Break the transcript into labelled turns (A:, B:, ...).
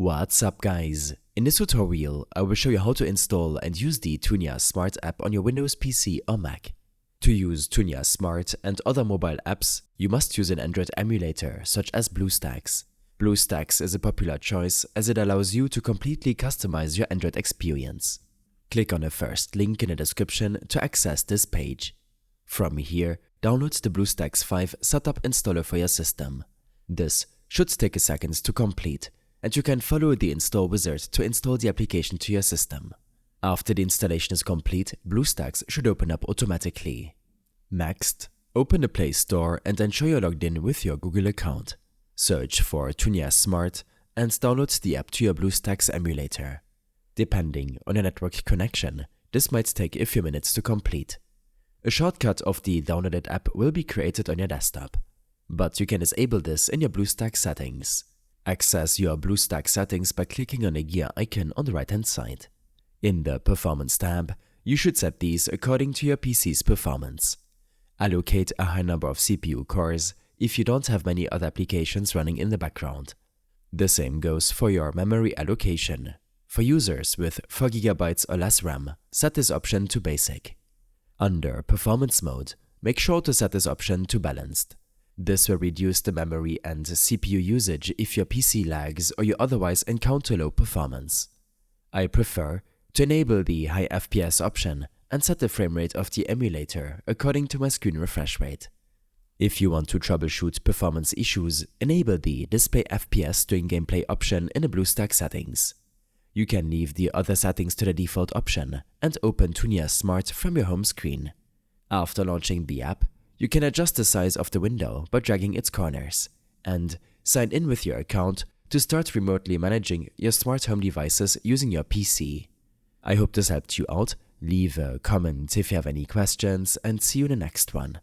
A: What's up guys? In this tutorial, I will show you how to install and use the Tuya Smart app on your Windows PC or Mac. To use Tuya Smart and other mobile apps, you must use an Android emulator such as BlueStacks. BlueStacks is a popular choice as it allows you to completely customize your Android experience. Click on the first link in the description to access this page. From here, download the BlueStacks 5 setup installer for your system. This should take a second to complete, and you can follow the install wizard to install the application to your system. After the installation is complete, BlueStacks should open up automatically. Next, open the Play Store and ensure you're logged in with your Google account. Search for Tuya Smart and download the app to your BlueStacks emulator. Depending on your network connection, this might take a few minutes to complete. A shortcut of the downloaded app will be created on your desktop, but you can disable this in your BlueStacks settings. Access your BlueStacks settings by clicking on the gear icon on the right-hand side. In the Performance tab, you should set these according to your PC's performance. Allocate a high number of CPU cores if you don't have many other applications running in the background. The same goes for your memory allocation. For users with 4 GB or less RAM, set this option to Basic. Under Performance mode, make sure to set this option to Balanced. This will reduce the memory and CPU usage if your PC lags or you otherwise encounter low performance. I prefer to enable the high FPS option and set the frame rate of the emulator according to my screen refresh rate. If you want to troubleshoot performance issues, enable the Display FPS during gameplay option in the BlueStacks settings. You can leave the other settings to the default option and open Tuya Smart from your home screen. After launching the app, you can adjust the size of the window by dragging its corners, and sign in with your account to start remotely managing your smart home devices using your PC. I hope this helped you out. Leave a comment if you have any questions, and see you in the next one.